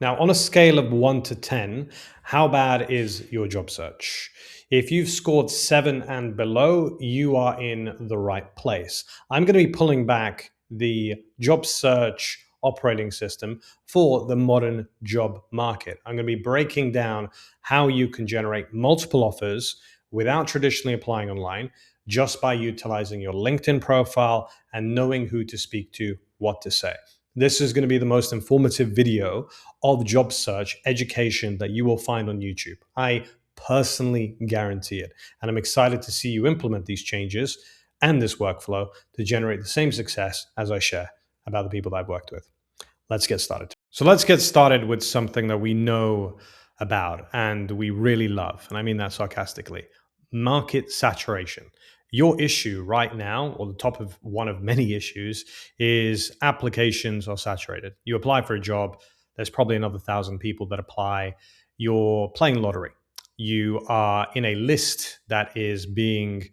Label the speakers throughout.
Speaker 1: Now, on a scale of 1 to 10, how bad is your job search? If you've scored 7 and below, you are in the right place. I'm going to be pulling back the job search operating system for the modern job market. I'm going to be breaking down how you can generate multiple offers without traditionally applying online, just by utilizing your LinkedIn profile and knowing who to speak to, what to say. This is going to be the most informative video of job search education that you will find on YouTube. I personally guarantee it. And I'm excited to see you implement these changes and this workflow to generate the same success as I share about the people that I've worked with. Let's get started. So let's get started with something that we know about and we really love. And I mean that sarcastically. Market saturation. Your issue right now, or the top of one of many issues, is applications are saturated. You apply for a job, there's probably another 1,000 people that apply. You're playing lottery. You are in a list that is being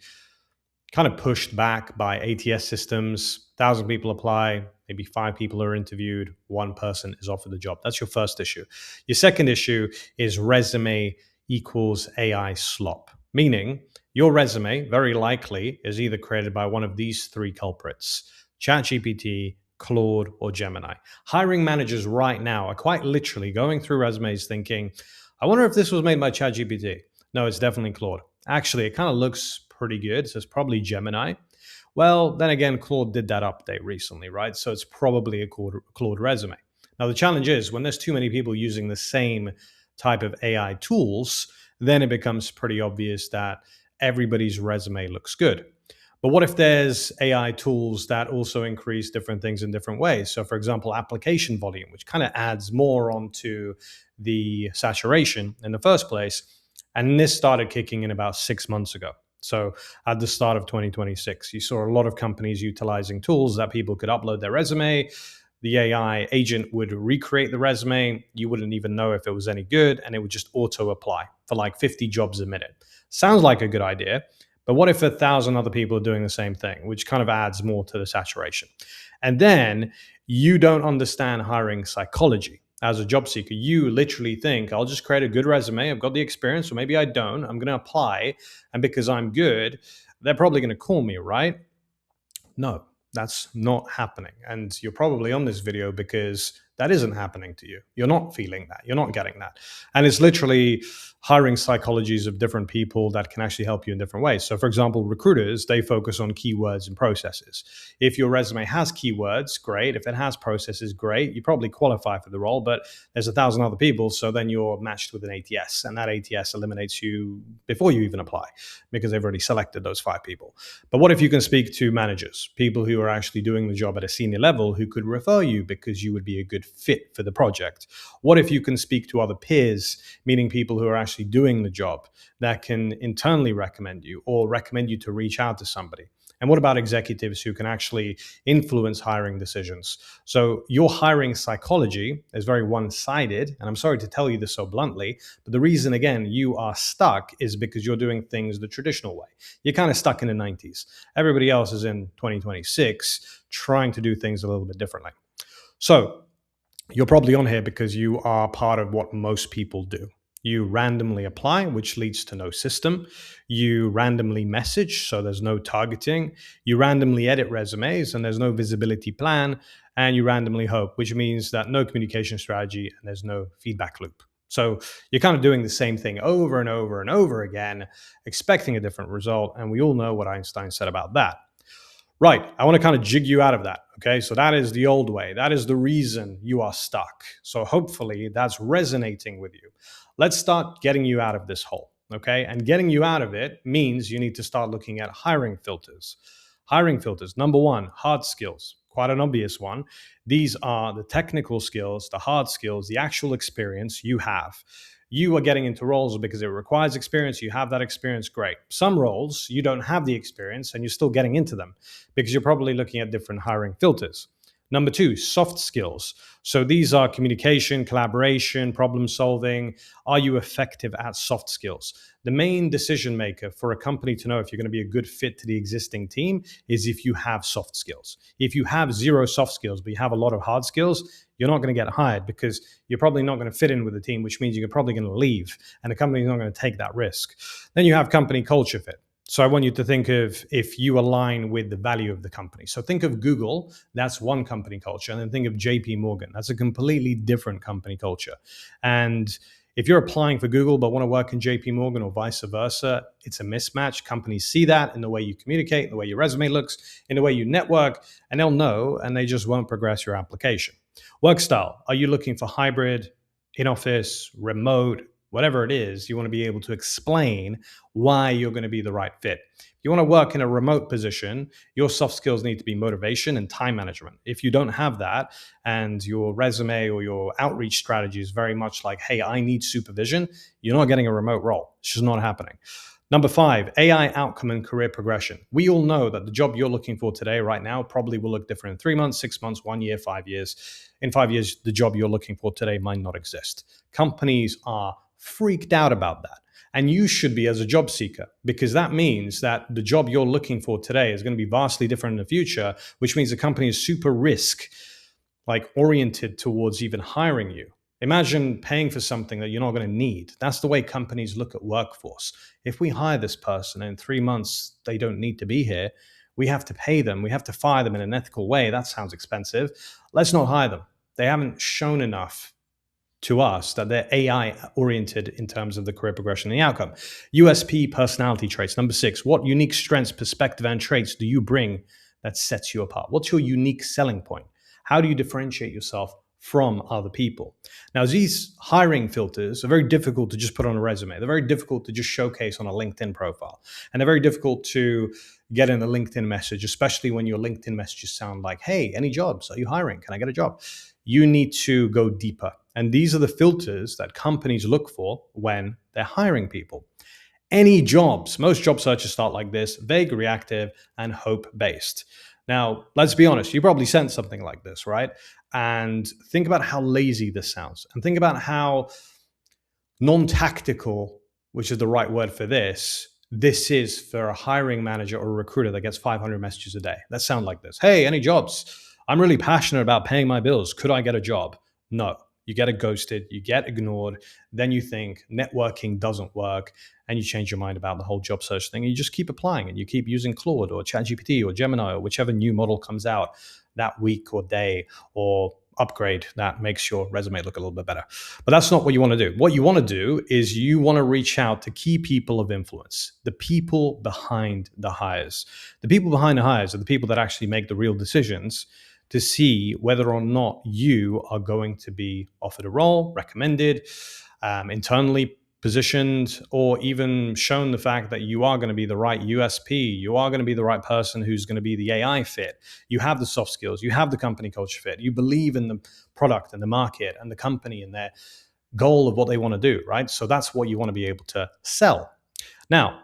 Speaker 1: kind of pushed back by ATS systems. 1,000 people apply, maybe 5 people are interviewed, 1 person is offered the job. That's your first issue. Your second issue is resume equals AI slop, meaning your resume very likely is either created by one of these 3 culprits: ChatGPT, Claude, or Gemini. Hiring managers right now are quite literally going through resumes thinking, I wonder if this was made by ChatGPT. No, it's definitely Claude. Actually, it kind of looks pretty good, so it's probably Gemini. Well, then again, Claude did that update recently, right? So it's probably a Claude resume. Now, the challenge is when there's too many people using the same type of AI tools, then it becomes pretty obvious that everybody's resume looks good. But what if there's AI tools that also increase different things in different ways? So, for example, application volume, which kind of adds more onto the saturation in the first place. And this started kicking in about 6 months ago. So, at the start of 2026, you saw a lot of companies utilizing tools that people could upload their resume. The AI agent would recreate the resume. You wouldn't even know if it was any good, and it would just auto apply for like 50 jobs a minute. Sounds like a good idea. But what if 1,000 other people are doing the same thing, which kind of adds more to the saturation? And then you don't understand hiring psychology. As a job seeker, you literally think, I'll just create a good resume. I've got the experience, or maybe I don't. I'm going to apply. And because I'm good, they're probably going to call me, right? No, that's not happening. And you're probably on this video because that isn't happening to you. You're not feeling that. You're not getting that. And it's literally hiring psychologies of different people that can actually help you in different ways. So, for example, recruiters, they focus on keywords and processes. If your resume has keywords, great. If it has processes, great. You probably qualify for the role, but there's 1,000 other people. So then you're matched with an ATS, and that ATS eliminates you before you even apply because they've already selected those 5 people. But what if you can speak to managers, people who are actually doing the job at a senior level who could refer you because you would be a good fit for the project? What if you can speak to other peers, meaning people who are actually doing the job that can internally recommend you or recommend you to reach out to somebody? And what about executives who can actually influence hiring decisions? So your hiring psychology is very one-sided, and I'm sorry to tell you this so bluntly, but the reason, again, you are stuck is because you're doing things the traditional way. You're kind of stuck in the 90s. Everybody else is in 2026 trying to do things a little bit differently. So you're probably on here because you are part of what most people do. You randomly apply, which leads to no system. You randomly message, so there's no targeting. You randomly edit resumes, and there's no visibility plan. And you randomly hope, which means that no communication strategy and there's no feedback loop. So you're kind of doing the same thing over and over and over again, expecting a different result. And we all know what Einstein said about that. Right. I want to kind of jig you out of that. Okay. So that is the old way. That is the reason you are stuck. So hopefully that's resonating with you. Let's start getting you out of this hole. Okay. And getting you out of it means you need to start looking at hiring filters. Hiring filters. Number one, hard skills. Quite an obvious one. These are the technical skills, the hard skills, the actual experience you have. You are getting into roles because it requires experience. You have that experience, great. Some roles, you don't have the experience and you're still getting into them because you're probably looking at different hiring filters. Number two, soft skills. So these are communication, collaboration, problem solving. Are you effective at soft skills? The main decision maker for a company to know if you're going to be a good fit to the existing team is if you have soft skills. If you have zero soft skills, but you have a lot of hard skills, you're not going to get hired because you're probably not going to fit in with the team, which means you're probably going to leave and the company's not going to take that risk. Then you have company culture fit. So I want you to think of if you align with the value of the company. So think of Google, that's one company culture. And then think of JP Morgan, that's a completely different company culture. And if you're applying for Google but want to work in JP Morgan or vice versa, it's a mismatch. Companies see that in the way you communicate, in the way your resume looks, in the way you network, and they'll know and they just won't progress your application. Work style, are you looking for hybrid, in office, remote, whatever it is? You want to be able to explain why you're going to be the right fit. If you want to work in a remote position, your soft skills need to be motivation and time management. If you don't have that and your resume or your outreach strategy is very much like, hey, I need supervision, you're not getting a remote role. It's just not happening. Number five, AI outcome and career progression. We all know that the job you're looking for today, right now, probably will look different in 3 months, 6 months, 1 year, 5 years. In 5 years, the job you're looking for today might not exist. Companies are freaked out about that. And you should be as a job seeker, because that means that the job you're looking for today is going to be vastly different in the future, which means the company is super risk oriented towards even hiring you. Imagine paying for something that you're not going to need. That's the way companies look at workforce. If we hire this person and in 3 months they don't need to be here, we have to pay them. We have to fire them in an ethical way. That sounds expensive. Let's not hire them. They haven't shown enough to us that they're AI oriented in terms of the career progression and the outcome. USP, personality traits. Number six, what unique strengths, perspective, and traits do you bring that sets you apart? What's your unique selling point? How do you differentiate yourself from other people? Now, these hiring filters are very difficult to just put on a resume. They're very difficult to just showcase on a LinkedIn profile. And they're very difficult to get in a LinkedIn message, especially when your LinkedIn messages sound like, hey, any jobs? Are you hiring? Can I get a job? You need to go deeper. And these are the filters that companies look for when they're hiring people. Any jobs, most job searches start like this: vague, reactive, and hope-based. Now, let's be honest, you probably sent something like this, right? And think about how lazy this sounds. And think about how non-tactical, which is the right word for this is for a hiring manager or a recruiter that gets 500 messages a day. That sound like this: hey, any jobs? I'm really passionate about paying my bills. Could I get a job? No. You get ghosted, you get ignored, then you think networking doesn't work, and you change your mind about the whole job search thing, and you just keep applying, and you keep using Claude or ChatGPT or Gemini or whichever new model comes out that week or day or upgrade that makes your resume look a little bit better. But that's not what you want to do. What you want to do is you want to reach out to key people of influence, the people behind the hires. The people behind the hires are the people that actually make the real decisions to see whether or not you are going to be offered a role, recommended, internally positioned, or even shown the fact that you are going to be the right USP, you are going to be the right person who's going to be the AI fit. You have the soft skills, you have the company culture fit, you believe in the product and the market and the company and their goal of what they want to do, right? So that's what you want to be able to sell. Now,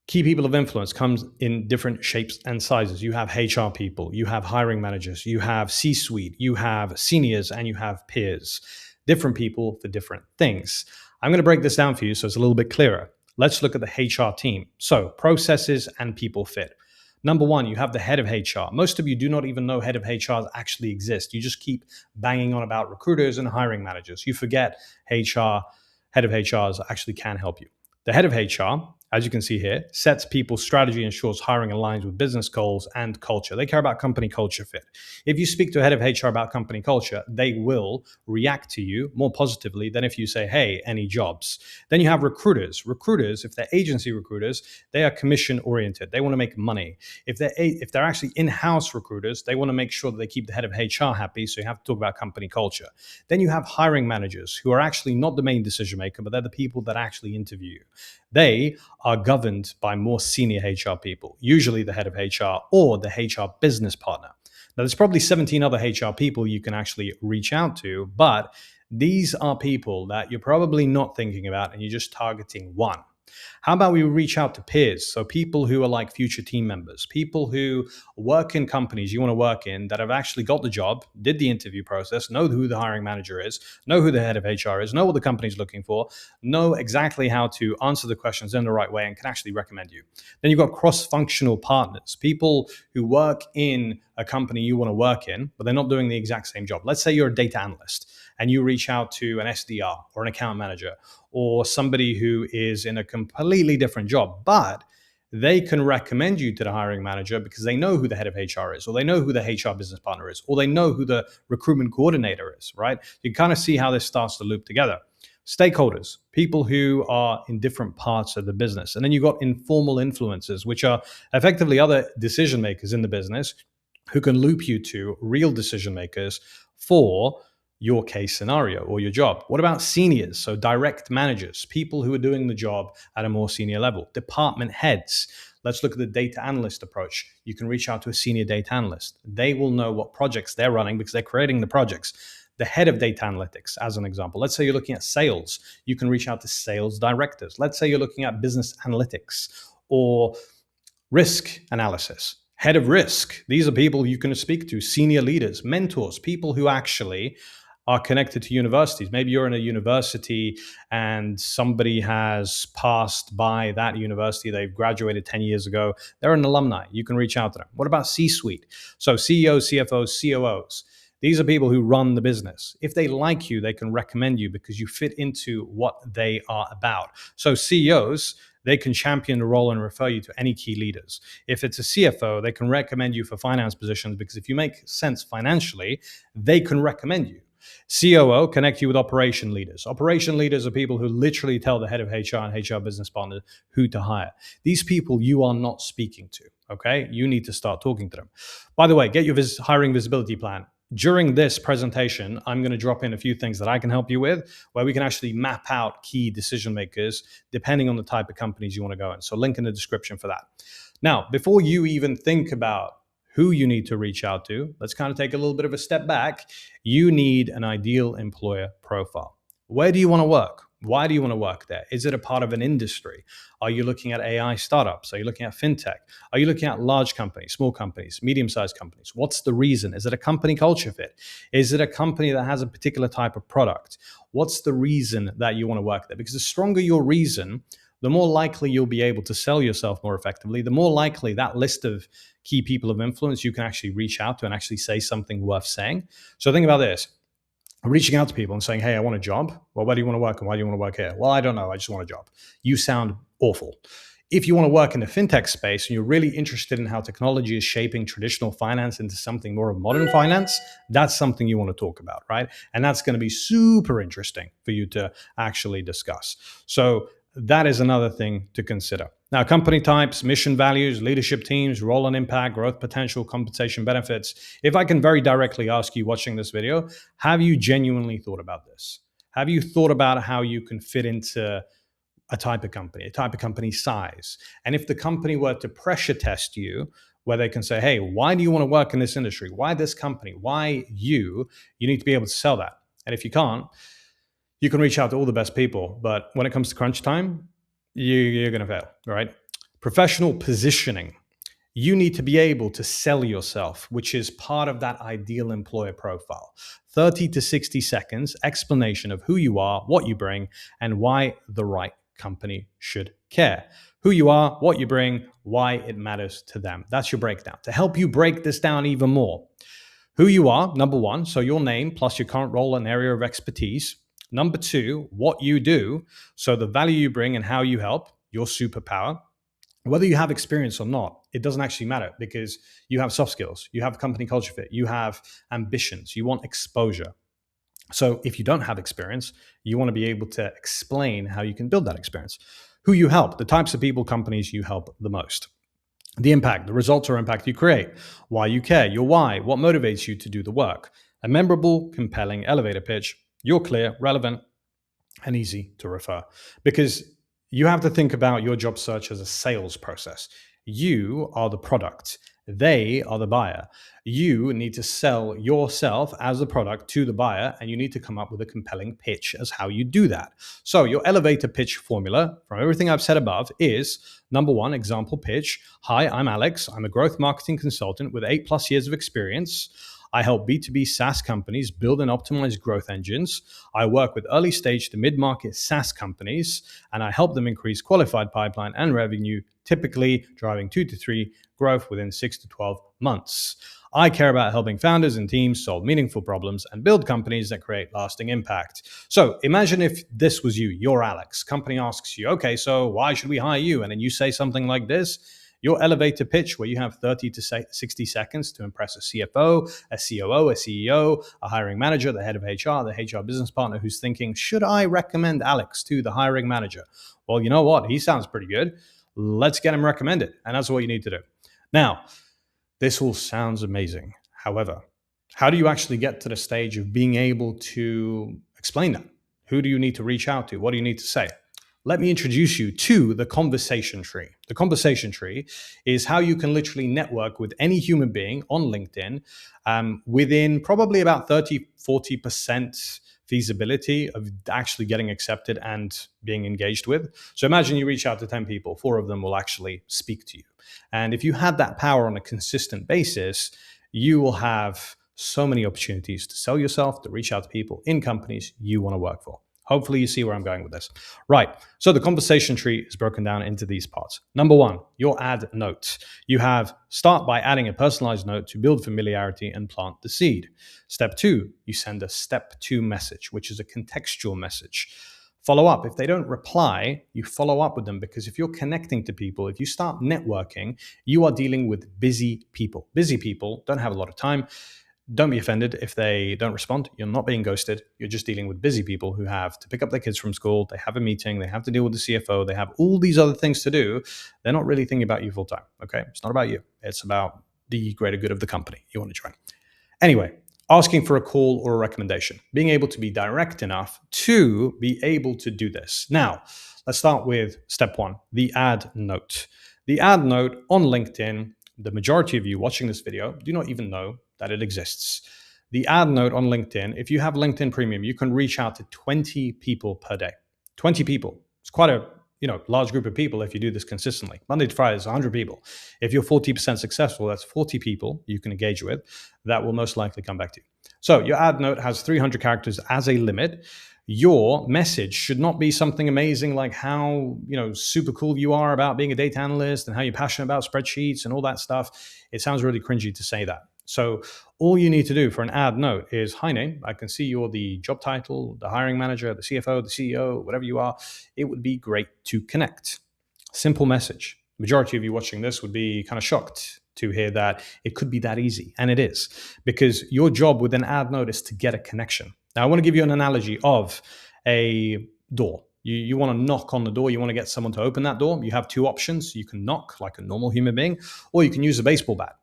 Speaker 1: key people of influence comes in different shapes and sizes. You have HR people, you have hiring managers, you have C-suite, you have seniors, and you have peers. Different people for different things. I'm going to break this down for you so it's a little bit clearer. Let's look at the HR team. So processes and people fit. Number one, you have the head of HR. Most of you do not even know head of HR actually exist. You just keep banging on about recruiters and hiring managers. You forget head of HRs actually can help you. The head of HR, as you can see here, sets people's strategy, ensures hiring aligns with business goals and culture. They care about company culture fit. If you speak to a head of HR about company culture, they will react to you more positively than if you say, hey, any jobs? Then you have recruiters. Recruiters, if they're agency recruiters, they are commission oriented. They want to make money. If they're actually in-house recruiters, they want to make sure that they keep the head of HR happy, so you have to talk about company culture. Then you have hiring managers who are actually not the main decision maker, but they're the people that actually interview you. They are governed by more senior HR people, usually the head of HR or the HR business partner. Now, there's probably 17 other HR people you can actually reach out to, but these are people that you're probably not thinking about and you're just targeting one. How about we reach out to peers? So people who are like future team members, people who work in companies you want to work in that have actually got the job, did the interview process, know who the hiring manager is, know who the head of HR is, know what the company's looking for, know exactly how to answer the questions in the right way, and can actually recommend you. Then you've got cross-functional partners, people who work in a company you want to work in, but they're not doing the exact same job. Let's say you're a data analyst and you reach out to an SDR or an account manager or somebody who is in a completely different job, but they can recommend you to the hiring manager because they know who the head of HR is, or they know who the HR business partner is, or they know who the recruitment coordinator is, right? You kind of see how this starts to loop together. Stakeholders, people who are in different parts of the business. And then you've got informal influencers, which are effectively other decision makers in the business who can loop you to real decision makers for your case scenario or your job. What about seniors? So direct managers, people who are doing the job at a more senior level, department heads. Let's look at the data analyst approach. You can reach out to a senior data analyst. They will know what projects they're running because they're creating the projects. The head of data analytics, as an example. Let's say you're looking at sales. You can reach out to sales directors. Let's say you're looking at business analytics or risk analysis. Head of risk. These are people you can speak to, senior leaders, mentors, people who actually are connected to universities. Maybe you're in a university and somebody has passed by that university. They've graduated 10 years ago. They're an alumni. You can reach out to them. What about C-suite? So CEOs, CFOs, COOs. These are people who run the business. If they like you, they can recommend you because you fit into what they are about. So CEOs, they can champion the role and refer you to any key leaders. If it's a CFO, they can recommend you for finance positions because if you make sense financially, they can recommend you. COO, connect you with operation leaders. Operation leaders are people who literally tell the head of HR and HR business partner who to hire. These people you are not speaking to, okay? You need to start talking to them. By the way, get your hiring visibility plan. During this presentation, I'm going to drop in a few things that I can help you with where we can actually map out key decision makers depending on the type of companies you want to go in. So link in the description for that. Now, before you even think about who you need to reach out to, let's kind of take a little bit of a step back. You need an ideal employer profile. Where do you want to work? Why do you want to work there? Is it a part of an industry? Are you looking at AI startups? Are you looking at fintech? Are you looking at large companies, small companies, medium-sized companies? What's the reason? Is it a company culture fit? Is it a company that has a particular type of product? What's the reason that you want to work there? Because the stronger your reason, the more likely you'll be able to sell yourself more effectively, the more likely that list of key people of influence you can actually reach out to and actually say something worth saying. So think about this. Reaching out to people and saying, hey, I want a job. Well, where do you want to work and why do you want to work here? Well, I don't know. I just want a job. You sound awful. If you want to work in the fintech space and you're really interested in how technology is shaping traditional finance into something more of modern finance, that's something you want to talk about, right? And that's going to be super interesting for you to actually discuss. So that is another thing to consider. Now, company types, mission values, leadership teams, role and impact, growth potential, compensation benefits. If I can very directly ask you watching this video, have you genuinely thought about this? Have you thought about how you can fit into a type of company size? And if the company were to pressure test you, where they can say, hey, why do you want to work in this industry? Why this company? Why you? You need to be able to sell that. And if you can't, you can reach out to all the best people, but when it comes to crunch time, you're going to fail, right? Professional positioning. You need to be able to sell yourself, which is part of that ideal employer profile. 30 to 60 seconds explanation of who you are, what you bring, and why the right company should care. Who you are, what you bring, why it matters to them. That's your breakdown. To help you break this down even more, who you are, number one, so your name plus your current role and area of expertise. Number two, what you do, so the value you bring and how you help, your superpower. Whether you have experience or not, it doesn't actually matter because you have soft skills, you have company culture fit, you have ambitions, you want exposure. So if you don't have experience, you want to be able to explain how you can build that experience. Who you help, the types of people, companies you help the most. The impact, the results or impact you create, why you care, your why, what motivates you to do the work. A memorable, compelling elevator pitch. You're clear, relevant, and easy to refer. Because you have to think about your job search as a sales process. You are the product They are the buyer. You need to sell yourself as a product to the buyer, and you need to come up with a compelling pitch as how you do that. So, your elevator pitch formula from everything I've said above is number one, example pitch. Hi, I'm Alex. I'm a growth marketing consultant with 8+ years of experience. I help B2B SaaS companies build and optimize growth engines. I work with early stage to mid market SaaS companies, and I help them increase qualified pipeline and revenue, typically driving 2 to 3 growth within 6 to 12 months. I care about helping founders and teams solve meaningful problems and build companies that create lasting impact. So imagine if this was you, you're Alex. Company asks you, okay, so why should we hire you? And then you say something like this. Your elevator pitch, where you have 30 to 60 seconds to impress a CFO, a COO, a CEO, a hiring manager, the head of HR, the HR business partner who's thinking, should I recommend Alex to the hiring manager? Well, you know what? He sounds pretty good. Let's get him recommended. And that's what you need to do. Now, this all sounds amazing. However, how do you actually get to the stage of being able to explain that? Who do you need to reach out to? What do you need to say? Let me introduce you to the conversation tree. The conversation tree is how you can literally network with any human being on LinkedIn within probably about 30-40% feasibility of actually getting accepted and being engaged with. So imagine you reach out to 10 people, 4 of them will actually speak to you. And if you had that power on a consistent basis, you will have so many opportunities to sell yourself, to reach out to people in companies you want to work for. Hopefully you see where I'm going with this. Right. So the conversation tree is broken down into these parts. Number one, your ad note. You have start by adding a personalized note to build familiarity and plant the seed. Step 2, you send a step 2 message, which is a contextual message. Follow up. If they don't reply, you follow up with them, because if you're connecting to people, if you start networking, you are dealing with busy people. Busy people don't have a lot of time. Don't be offended if they don't respond. You're not being ghosted. You're just dealing with busy people who have to pick up their kids from school. They have a meeting. They have to deal with the CFO. They have all these other things to do. They're not really thinking about you full time. Okay. It's not about you. It's about the greater good of the company you want to join. Anyway, asking for a call or a recommendation, being able to be direct enough to be able to do this. Now, let's start with step 1, the ad note. The ad note on LinkedIn, the majority of you watching this video do not even know that it exists. The ad note on LinkedIn, if you have LinkedIn Premium, you can reach out to 20 people per day. 20 people. It's quite a large group of people if you do this consistently. Monday to Friday is 100 people. If you're 40% successful, that's 40 people you can engage with that will most likely come back to you. So your ad note has 300 characters as a limit. Your message should not be something amazing like how super cool you are about being a data analyst and how you're passionate about spreadsheets and all that stuff. It sounds really cringy to say that. So all you need to do for an ad note is, hi name, I can see you're the job title, the hiring manager, the CFO, the CEO, whatever you are. It would be great to connect. Simple message. Majority of you watching this would be kind of shocked to hear that it could be that easy. And it is, because your job with an ad note is to get a connection. Now, I want to give you an analogy of a door. You want to knock on the door. You want to get someone to open that door. You have 2 options. You can knock like a normal human being, or you can use a baseball bat.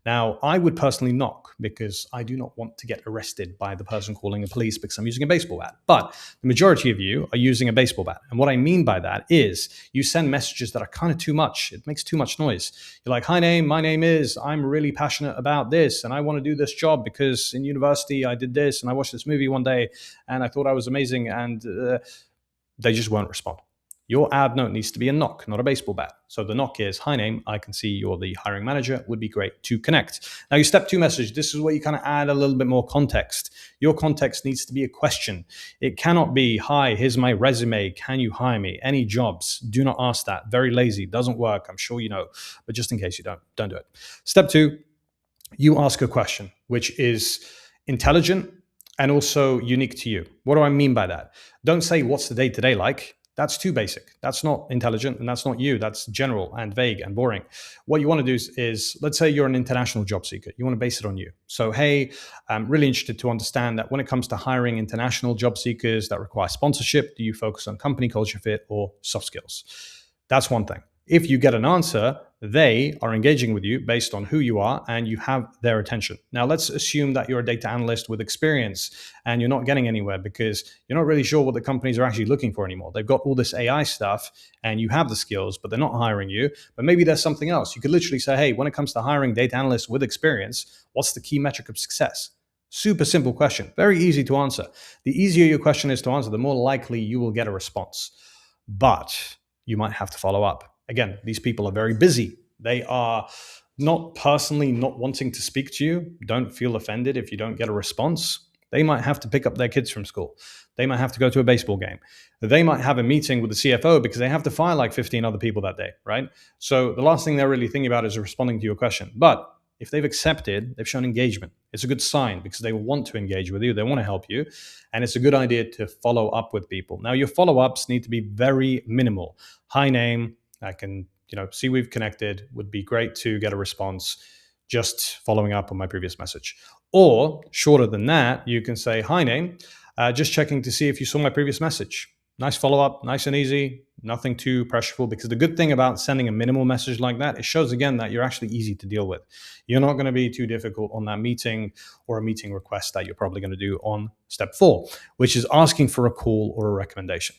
Speaker 1: Now, I would personally knock because I do not want to get arrested by the person calling the police because I'm using a baseball bat. But the majority of you are using a baseball bat. And what I mean by that is you send messages that are kind of too much. It makes too much noise. You're like, hi name, my name is, I'm really passionate about this and I want to do this job because in university I did this and I watched this movie one day and I thought I was amazing, and they just won't respond. Your ad note needs to be a knock, not a baseball bat. So the knock is, hi name, I can see you're the hiring manager, would be great to connect. Now your step 2 message, this is where you kind of add a little bit more context. Your context needs to be a question. It cannot be, hi, here's my resume, can you hire me? Any jobs? Do not ask that. Very lazy, doesn't work, I'm sure you know, but just in case you don't do it. Step 2, you ask a question, which is intelligent and also unique to you. What do I mean by that? Don't say, what's the day-to-day like? That's too basic. That's not intelligent and that's not you. That's general and vague and boring. What you want to do is, let's say you're an international job seeker. You want to base it on you. So, hey, I'm really interested to understand that when it comes to hiring international job seekers that require sponsorship, do you focus on company culture fit or soft skills? That's one thing. If you get an answer, they are engaging with you based on who you are and you have their attention. Now, let's assume that you're a data analyst with experience and you're not getting anywhere because you're not really sure what the companies are actually looking for anymore. They've got all this AI stuff and you have the skills, but they're not hiring you. But maybe there's something else. You could literally say, hey, when it comes to hiring data analysts with experience, what's the key metric of success? Super simple question, very easy to answer. The easier your question is to answer, the more likely you will get a response. But you might have to follow up. Again, these people are very busy. They are not personally not wanting to speak to you. Don't feel offended if you don't get a response. They might have to pick up their kids from school. They might have to go to a baseball game. They might have a meeting with the CFO because they have to fire like 15 other people that day, right? So the last thing they're really thinking about is responding to your question. But if they've accepted, they've shown engagement. It's a good sign because they want to engage with you. They want to help you. And it's a good idea to follow up with people. Now, your follow-ups need to be very minimal. Hi, name. I can, see we've connected. Would be great to get a response. Just following up on my previous message. Or shorter than that, you can say, hi, name. Just checking to see if you saw my previous message. Nice follow-up, nice and easy, nothing too pressureful, because the good thing about sending a minimal message like that, it shows again that you're actually easy to deal with. You're not going to be too difficult on that meeting or a meeting request that you're probably going to do on step 4, which is asking for a call or a recommendation.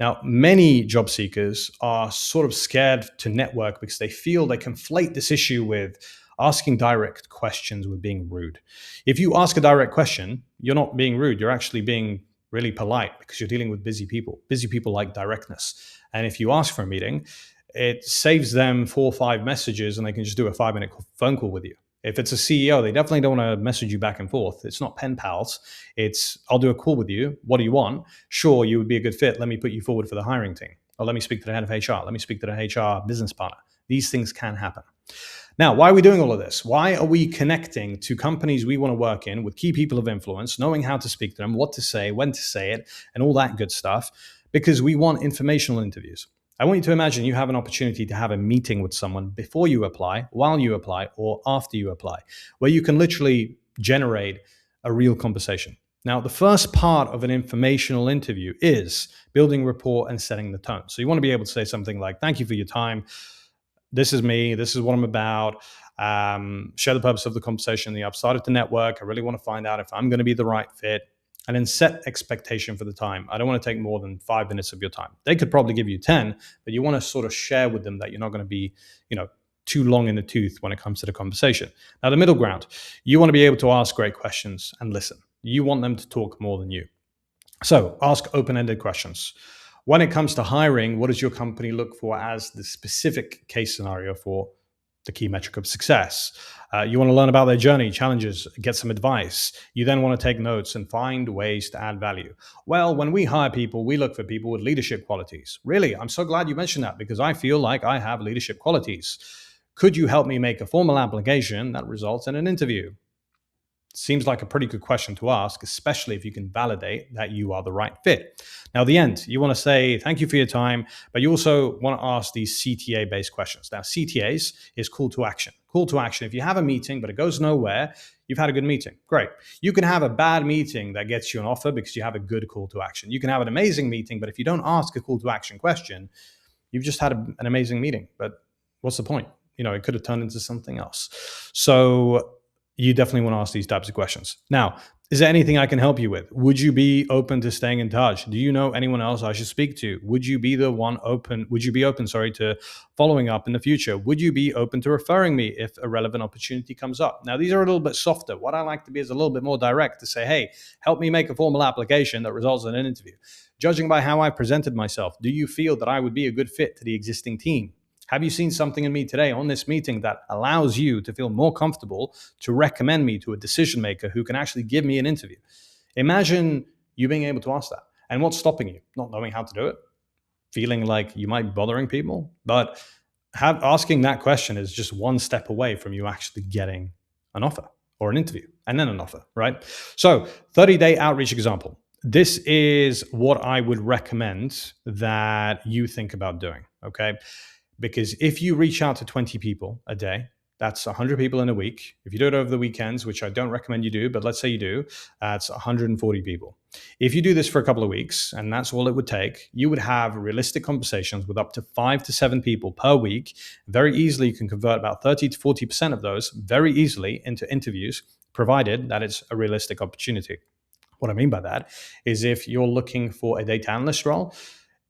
Speaker 1: Now, many job seekers are sort of scared to network because they feel they conflate this issue with asking direct questions with being rude. If you ask a direct question, you're not being rude. You're actually being really polite because you're dealing with busy people. Busy people like directness. And if you ask for a meeting, it saves them 4 or 5 messages and they can just do a 5-minute phone call with you. If it's a CEO, they definitely don't want to message you back and forth. It's not pen pals. It's, I'll do a call with you. What do you want? Sure, you would be a good fit. Let me put you forward for the hiring team. Or let me speak to the head of HR. Let me speak to the HR business partner. These things can happen. Now, why are we doing all of this? Why are we connecting to companies we want to work in with key people of influence, knowing how to speak to them, what to say, when to say it, and all that good stuff? Because we want informational interviews. I want you to imagine you have an opportunity to have a meeting with someone before you apply, while you apply, or after you apply, where you can literally generate a real conversation. Now, the first part of an informational interview is building rapport and setting the tone. So you want to be able to say something like, thank you for your time. This is me. This is what I'm about. Share the purpose of the conversation. I've started to network. I really want to find out if I'm going to be the right fit. And then set expectation for the time. I don't want to take more than 5 minutes of your time. They could probably give you 10, but you want to sort of share with them that you're not going to be, too long in the tooth when it comes to the conversation. Now, the middle ground, you want to be able to ask great questions and listen. You want them to talk more than you. So ask open-ended questions. When it comes to hiring, what does your company look for as the specific case scenario for the key metric of success? You want to learn about their journey, challenges, get some advice. You then want to take notes and find ways to add value. Well, when we hire people, we look for people with leadership qualities. Really, I'm so glad you mentioned that because I feel like I have leadership qualities. Could you help me make a formal application that results in an interview? Seems like a pretty good question to ask, especially if you can validate that you are the right fit. Now, the end, you want to say, thank you for your time, but you also want to ask these CTA-based questions. Now, CTAs is call to action. Call to action. If you have a meeting, but it goes nowhere, you've had a good meeting. Great. You can have a bad meeting that gets you an offer because you have a good call to action. You can have an amazing meeting, but if you don't ask a call to action question, you've just had an amazing meeting. But what's the point? It could have turned into something else. So you definitely want to ask these types of questions. Now, is there anything I can help you with? Would you be open to staying in touch? Do you know anyone else I should speak to? Would you be open to following up in the future? Would you be open to referring me if a relevant opportunity comes up? Now, these are a little bit softer. What I like to be is a little bit more direct to say, hey, help me make a formal application that results in an interview. Judging by how I presented myself, do you feel that I would be a good fit to the existing team? Have you seen something in me today on this meeting that allows you to feel more comfortable to recommend me to a decision maker who can actually give me an interview? Imagine you being able to ask that. And what's stopping you? Not knowing how to do it, feeling like you might be bothering people. But asking that question is just one step away from you actually getting an offer or an interview and then an offer, right? So 30-day outreach example. This is what I would recommend that you think about doing, okay? Because if you reach out to 20 people a day, that's 100 people in a week. If you do it over the weekends, which I don't recommend you do, but let's say you do, that's 140 people. If you do this for a couple of weeks, and that's all it would take, you would have realistic conversations with up to 5 to 7 people per week. Very easily, you can convert about 30 to 40% of those very easily into interviews, provided that it's a realistic opportunity. What I mean by that is if you're looking for a data analyst role,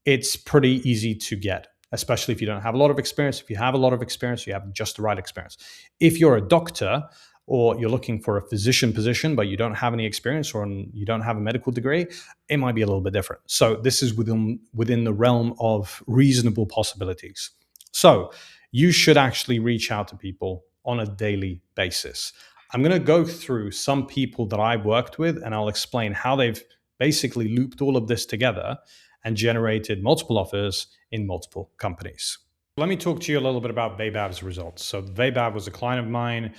Speaker 1: it's pretty easy to get, especially if you don't have a lot of experience. If you have a lot of experience, you have just the right experience. If you're a doctor or you're looking for a physician position, but you don't have any experience or you don't have a medical degree, it might be a little bit different. So this is within the realm of reasonable possibilities. So you should actually reach out to people on a daily basis. I'm going to go through some people that I've worked with, and I'll explain how they've basically looped all of this together and generated multiple offers in multiple companies. Let me talk to you a little bit about Vaibhav's results. So Vaibhav was a client of mine,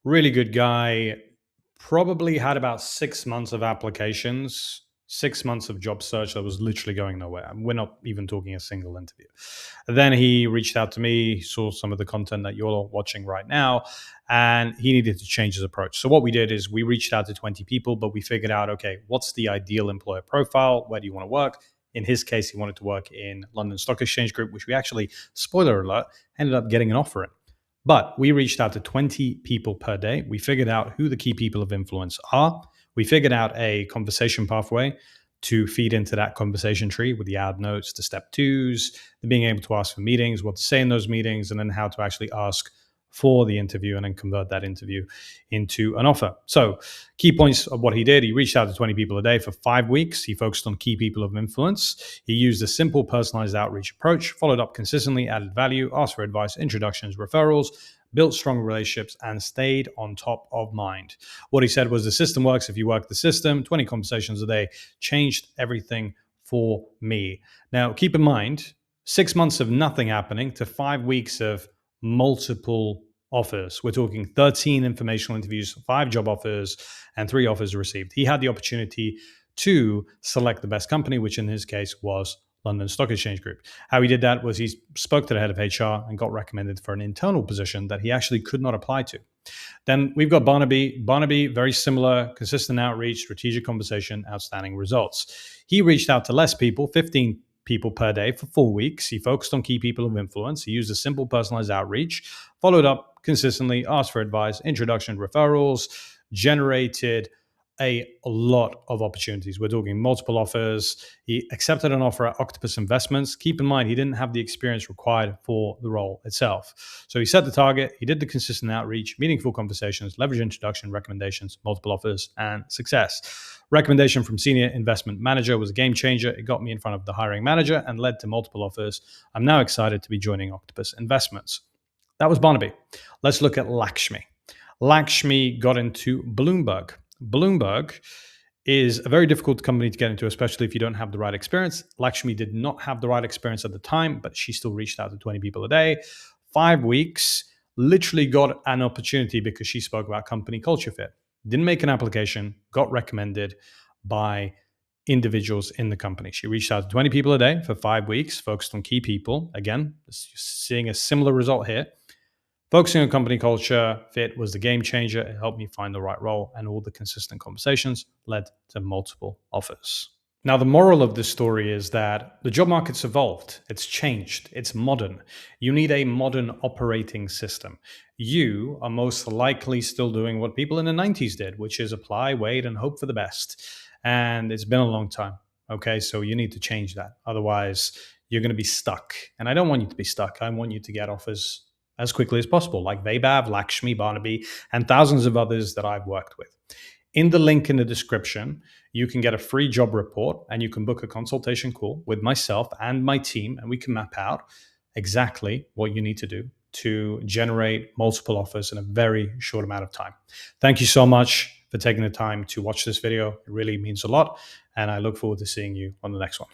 Speaker 1: really good guy, probably had about 6 months of applications, 6 months of job search that was literally going nowhere. We're not even talking a single interview. Then he reached out to me, saw some of the content that you're watching right now, and he needed to change his approach. So what we did is we reached out to 20 people, but we figured out, okay, what's the ideal employer profile? Where do you want to work? In his case, he wanted to work in London Stock Exchange Group, which we actually, spoiler alert, ended up getting an offer in. But we reached out to 20 people per day. We figured out who the key people of influence are. We figured out a conversation pathway to feed into that conversation tree with the ad notes, the step twos, the being able to ask for meetings, what to say in those meetings, and then how to actually ask for the interview and then convert that interview into an offer. So key points of what he did: he reached out to 20 people a day for 5 weeks. He focused on key people of influence. He used a simple personalized outreach approach, followed up consistently, added value, asked for advice, introductions, referrals, built strong relationships, and stayed on top of mind. What he said was, the system works if you work the system. 20 conversations a day changed everything for me. Now, keep in mind, 6 months of nothing happening to 5 weeks of multiple offers. We're talking 13 informational interviews, 5 job offers, and 3 offers received. He had the opportunity to select the best company, which in his case was London Stock Exchange Group. How he did that was he spoke to the head of HR and got recommended for an internal position that he actually could not apply to. Then we've got Barnaby. Barnaby, very similar, consistent outreach, strategic conversation, outstanding results. He reached out to less people, 15 people per day for 4 weeks. He focused on key people of influence. He used a simple personalized outreach, followed up consistently, asked for advice, introduction, referrals, generated a lot of opportunities. We're talking multiple offers. He accepted an offer at Octopus Investments. Keep in mind, he didn't have the experience required for the role itself. So he set the target, he did the consistent outreach, meaningful conversations, leverage introduction, recommendations, multiple offers, and success. Recommendation from senior investment manager was a game changer. It got me in front of the hiring manager and led to multiple offers. I'm now excited to be joining Octopus Investments. That was Barnaby. Let's look at Lakshmi. Lakshmi got into Bloomberg. Bloomberg is a very difficult company to get into, especially if you don't have the right experience. Lakshmi did not have the right experience at the time, but she still reached out to 20 people a day. 5 weeks, literally got an opportunity because she spoke about company culture fit. Didn't make an application, got recommended by individuals in the company. She reached out to 20 people a day for 5 weeks, focused on key people. Again, seeing a similar result here. Focusing on company culture fit was the game changer. It helped me find the right role, and all the consistent conversations led to multiple offers. Now, the moral of this story is that the job market's evolved. It's changed. It's modern. You need a modern operating system. You are most likely still doing what people in the 90s did, which is apply, wait, and hope for the best. And it's been a long time. Okay, so you need to change that. Otherwise, you're going to be stuck. And I don't want you to be stuck. I want you to get offers as quickly as possible, like Vaibhav, Lakshmi, Barnaby, and thousands of others that I've worked with. In the link in the description, you can get a free job report and you can book a consultation call with myself and my team, and we can map out exactly what you need to do to generate multiple offers in a very short amount of time. Thank you so much for taking the time to watch this video. It really means a lot, and I look forward to seeing you on the next one.